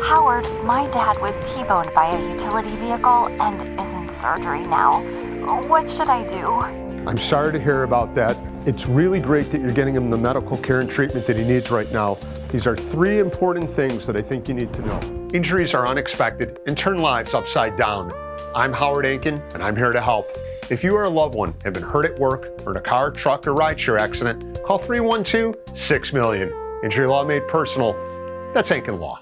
Howard, my dad was T-boned by a utility vehicle and is in surgery now. What should I do? I'm sorry to hear about that. It's really great that you're getting him the medical care and treatment that he needs right now. These are three important things that I think you need to know. Injuries are unexpected and turn lives upside down. I'm Howard Ankin, and I'm here to help. If you or a loved one have been hurt at work or in a car, truck, or rideshare accident, call 312-6-million. Injury law made personal. That's Ankin Law.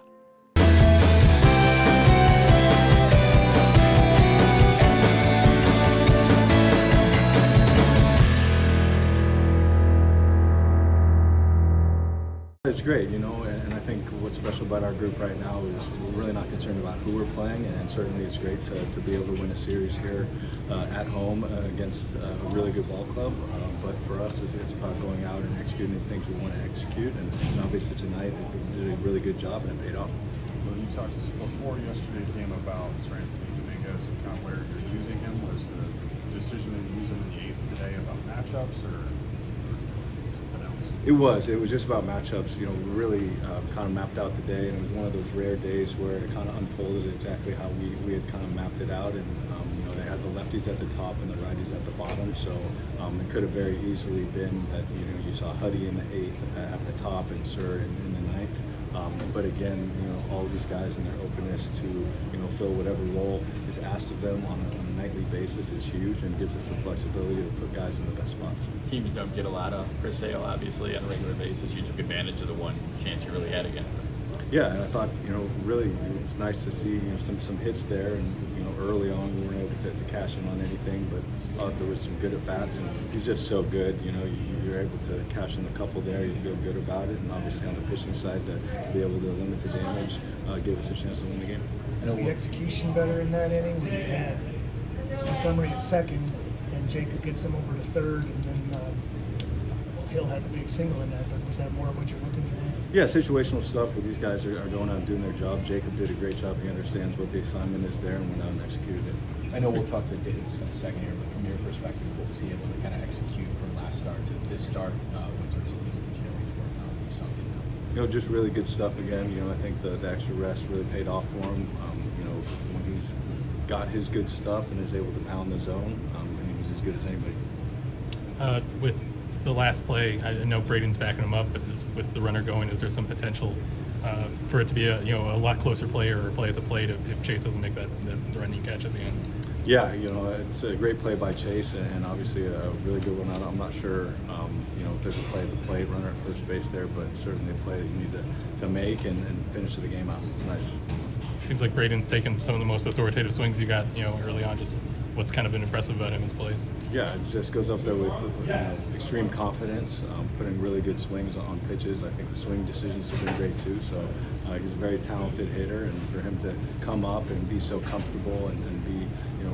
It's great, you know, and I think what's special about our group right now is we're really not concerned about who we're playing, and certainly it's great to be able to win a series here at home against a really good ball club. But for us, it's about going out and executing the things we want to execute, and obviously tonight we did a really good job and it paid off. Well, you talked before yesterday's game about Anthony Dominguez and kind of where you're using him. Was the decision to use him in the eighth today about matchups or something else? It was just about matchups. You know, we really kind of mapped out the day, and it was one of those rare days where it kind of unfolded exactly how we had kind of mapped it out. And you know, they had the lefties at the top and the righties at the bottom, so it could have very easily been that you saw Huddy in the eighth at the top and Sir in the ninth. But again, all of these guys and their openness to fill whatever role is asked of them on a nightly basis is huge, and gives us the flexibility to put guys in the best spots. Teams don't get a lot of Chris Sale, obviously, on a regular basis. You took advantage of the one chance you really had against him. Yeah, and I thought really it was nice to see some hits there, and early on we weren't able to cash in on anything, but thought there was some good at bats, and he's just so good. You're able to cash in a couple there, you feel good about it, and obviously on the pitching side to be able to limit the damage gave us a chance to win the game. Was the execution better in that inning when you had Montgomery at second and Jacob gets him over to third, and then Hill had the big single in that, but was that more of what you're looking for? Yeah, situational stuff where these guys are going out and doing their job. Jacob did a great job. He understands what the assignment is there and went out and executed it. I know we'll talk to Davis in a second here, but from your perspective, what was he able to kind of execute from last start to this start? What sorts of things did you know he was working on when you sunk it down? Just really good stuff again. I think the extra rest really paid off for him. When he's got his good stuff and is able to pound the zone, and he was as good as anybody. With the last play, I know Braden's backing him up, but with the runner going, is there some potential for it to be a lot closer play or a play at the plate if Chase doesn't make the running catch at the end? Yeah, it's a great play by Chase, and obviously a really good one. I'm not sure, if there's a play at the plate, runner at first base there, but certainly a play that you need to make and finish the game out. It's nice. Seems like Braden's taken some of the most authoritative swings you got, early on. Just what's kind of been impressive about him in play? Yeah, it just goes up there with extreme confidence, putting really good swings on pitches. I think the swing decisions have been great too. So he's a very talented hitter, and for him to come up and be so comfortable and be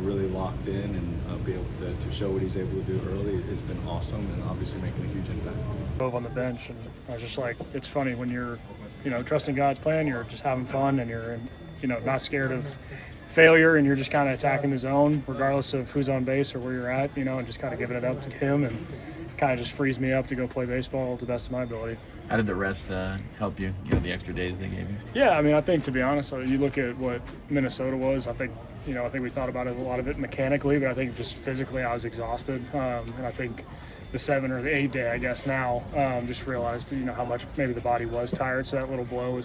really locked in and be able to show what he's able to do early has been awesome, and obviously making a huge impact. On the bench, and I was just like, it's funny when you're trusting God's plan, you're just having fun, and you're not scared of failure, and you're just kind of attacking the zone regardless of who's on base or where you're at, and just kind of giving it up to him, and kind of just frees me up to go play baseball to the best of my ability. How did the rest help you, the extra days they gave you? Yeah, I think, to be honest, you look at what Minnesota was, I think we thought about it, a lot of it mechanically, but I think just physically I was exhausted, and I think the 7 or the 8 day, I guess now, just realized how much maybe the body was tired, so that little blow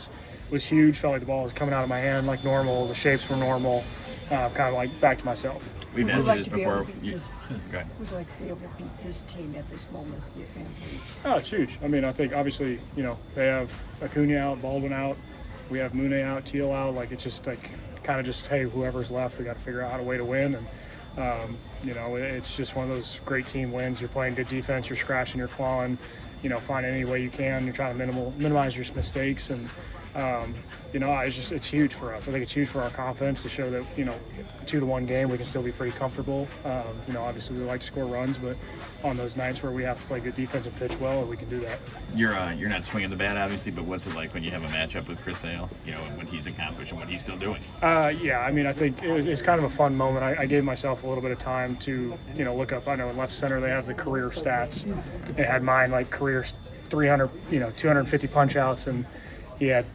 was huge. Felt like the ball was coming out of my hand like normal, the shapes were normal, kind of like back to myself. We've had this before. Go ahead. Would you like to be able to beat this team at this moment for your family? Oh, it's huge. I think obviously, they have Acuna out, Baldwin out, we have Mune out, Teal out. Like, it's just like kind of just, hey, whoever's left, we got to figure out how to way to win. And it's just one of those great team wins. You're playing good defense, you're scratching, you're clawing, find any way you can. You're trying to minimize your mistakes, and it's huge for us. I think it's huge for our confidence to show that 2-1 game we can still be pretty comfortable. Obviously we like to score runs, but on those nights where we have to play good defense and pitch well, we can do that. You're not swinging the bat, obviously, but what's it like when you have a matchup with Chris Sale? When he's accomplished and what he's still doing. I think it's kind of a fun moment. I gave myself a little bit of time to look up. I know in left center they have the career stats. They had mine like career 300, 250 punch outs, and he had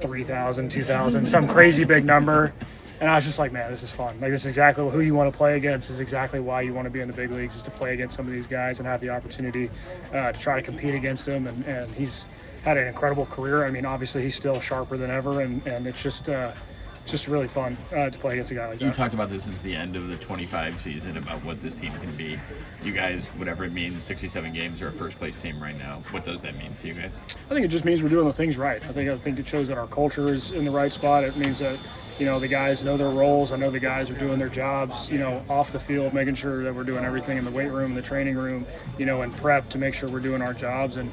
3,000, 2,000, some crazy big number. And I was just like, man, this is fun. Like, this is exactly who you want to play against. This is exactly why you want to be in the big leagues, is to play against some of these guys and have the opportunity to try to compete against them. And he's had an incredible career. I mean, obviously he's still sharper than ever, and it's just really fun to play against a guy like that. You talked about this since the end of the 25 season about what this team can be. You guys, whatever it means, 67 games are a first-place team right now. What does that mean to you guys? I think it just means we're doing the things right. I think it shows that our culture is in the right spot. It means that, you know, the guys know their roles. I know the guys are doing their jobs, you know, off the field, making sure that we're doing everything in the weight room, the training room, you know, and prep to make sure we're doing our jobs. And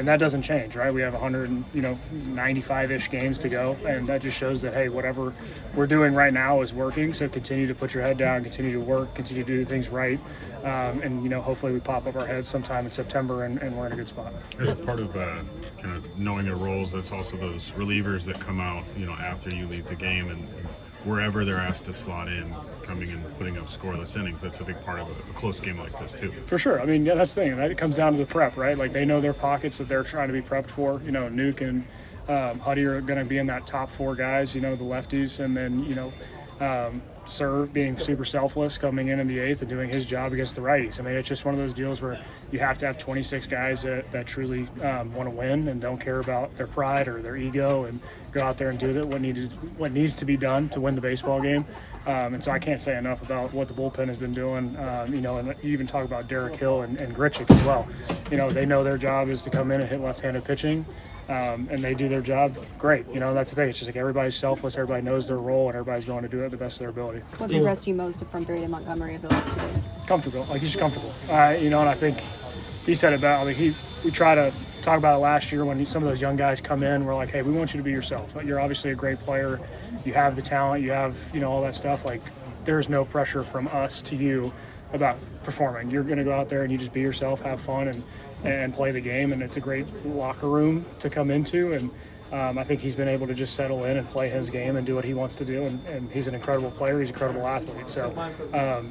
that doesn't change, right? We have 195-ish games to go, and that just shows that, hey, whatever we're doing right now is working. So continue to put your head down, continue to work, continue to do things right, and, you know, hopefully we pop up our heads sometime in September and we're in a good spot. As part of kind of knowing their roles, that's also those relievers that come out, you know, after you leave the game and wherever they're asked to slot in, coming and putting up scoreless innings. That's a big part of a close game like this too. For sure. I mean, yeah, that's the thing. It comes down to the prep, right? Like, they know their pockets that they're trying to be prepped for. You know, Nuke and Huddy are going to be in that top 4 guys, you know, the lefties, and then, you know, Serve being super selfless, coming in the 8th and doing his job against the righties. I mean, it's just one of those deals where you have to have 26 guys that truly want to win and don't care about their pride or their ego, and go out there and do what needs to be done to win the baseball game. And so I can't say enough about what the bullpen has been doing. You know, and you even talk about Derek Hill and Grichuk as well. You know, they know their job is to come in and hit left-handed pitching. And they do their job great. You know, that's the thing. It's just like everybody's selfless, everybody knows their role, and everybody's going to do it the best of their ability. What's impressed you most from Braden Montgomery over the last 2 days? Comfortable. Like, he's just comfortable. You know, and I think he said about, like, we try to talk about it last year when some of those young guys come in. We're like, hey, we want you to be yourself. You're obviously a great player. You have the talent. You have, you know, all that stuff. Like, there's no pressure from us to you about performing. You're going to go out there and you just be yourself, have fun, and play the game, and it's a great locker room to come into, and I think he's been able to just settle in and play his game and do what he wants to do, and he's an incredible player, he's an incredible athlete, so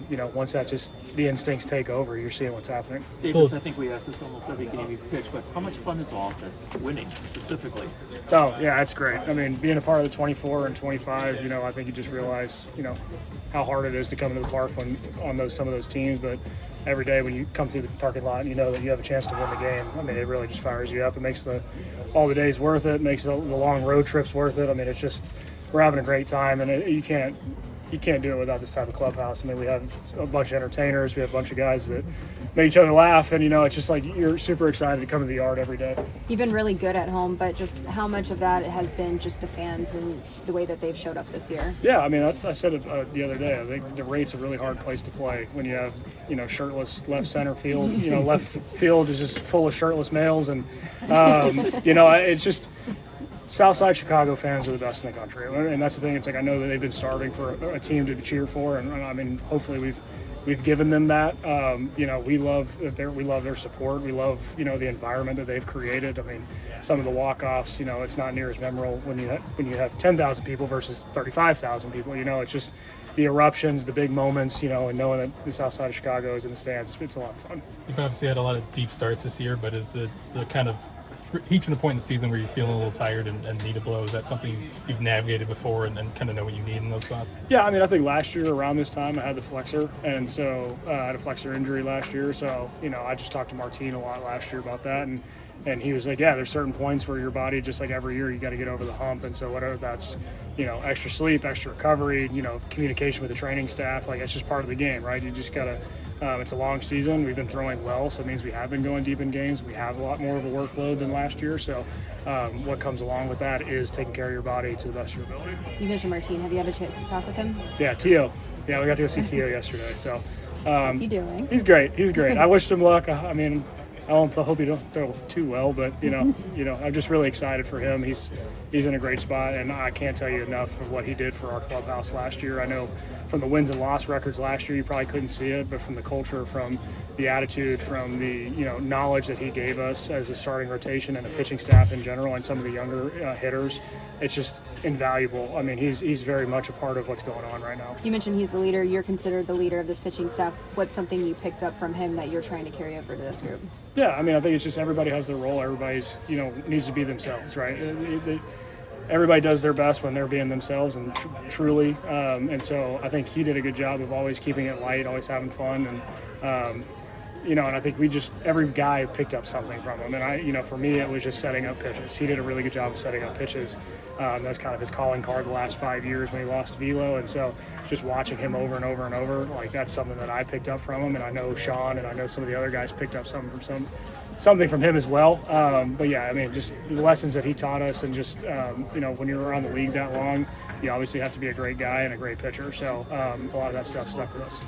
you know, once that just the instincts take over, you're seeing what's happening. Davis, I think we ask this almost every game you pitch, but how much fun is all of this, winning specifically? Oh yeah, it's great. I mean, being a part of the 24 and 25, you know, I think you just realize, you know, how hard it is to come into the park when on some of those teams, but every day when you come through the parking lot and you know that you have a chance to win the game, I mean, it really just fires you up. It makes all the days worth it, makes the long road trips worth it. I mean, it's just, we're having a great time, and you can't do it without this type of clubhouse. I mean, we have a bunch of entertainers, we have a bunch of guys that make each other laugh, and, you know, it's just like you're super excited to come to the yard every day. You've been really good at home, but just how much of that has been just the fans and the way that they've showed up this year? Yeah, I mean, I said it the other day. I think the Rate's a really hard place to play when you have, you know, shirtless left center field. You know, left field is just full of shirtless males, and you know, it's just Southside Chicago fans are the best in the country, and that's the thing. It's like, I know that they've been starving for a team to cheer for, and I mean, hopefully we've given them that. You know, we love their support. We love, you know, the environment that they've created. I mean, some of the walk-offs, you know, it's not near as memorable when you have 10,000 people versus 35,000 people. You know, it's just the eruptions, the big moments, you know, and knowing that the South Side of Chicago is in the stands, it's a lot of fun. You've obviously had a lot of deep starts this year, but is it the kind of reaching the point in the season where you're feeling a little tired and need a blow? Is that something you've navigated before and kind of know what you need in those spots? Yeah, I mean, I think last year around this time I had the flexor, and so I had a flexor injury last year. So, you know, I just talked to Martine a lot last year about that, and he was like, yeah, there's certain points where your body, just like every year, you got to get over the hump. And so whatever that's, you know, extra sleep, extra recovery, you know, communication with the training staff, like, it's just part of the game, right? You just got to, it's a long season. We've been throwing well, so it means we have been going deep in games. We have a lot more of a workload than last year. So what comes along with that is taking care of your body to the best of your ability. You mentioned Martine. Have you had a chance to talk with him? Yeah, Tio. Yeah, we got to go see Tio yesterday. So what's he doing? He's great. I wished him luck. I mean, I hope he don't throw too well, but you know, I'm just really excited for him. He's in a great spot, and I can't tell you enough of what he did for our clubhouse last year. I know from the wins and loss records last year, you probably couldn't see it, but from the culture, from the attitude, from the knowledge that he gave us as a starting rotation and the pitching staff in general, and some of the younger hitters. It's just invaluable. I mean, he's very much a part of what's going on right now. You mentioned he's the leader. You're considered the leader of this pitching staff. What's something you picked up from him that you're trying to carry over to this group? Yeah, I mean, I think it's just everybody has their role. Everybody's needs to be themselves, right? Everybody does their best when they're being themselves, and truly. And so I think he did a good job of always keeping it light, always having fun, and and I think every guy picked up something from him. And for me, it was just setting up pitches. He did a really good job of setting up pitches. That's kind of his calling card the last 5 years when he lost Velo. And so just watching him over and over and over, like, that's something that I picked up from him. And I know Sean and I know some of the other guys picked up something from him as well. But yeah, I mean, just the lessons that he taught us, and just, when you're around the league that long, you obviously have to be a great guy and a great pitcher. So a lot of that stuff stuck with us.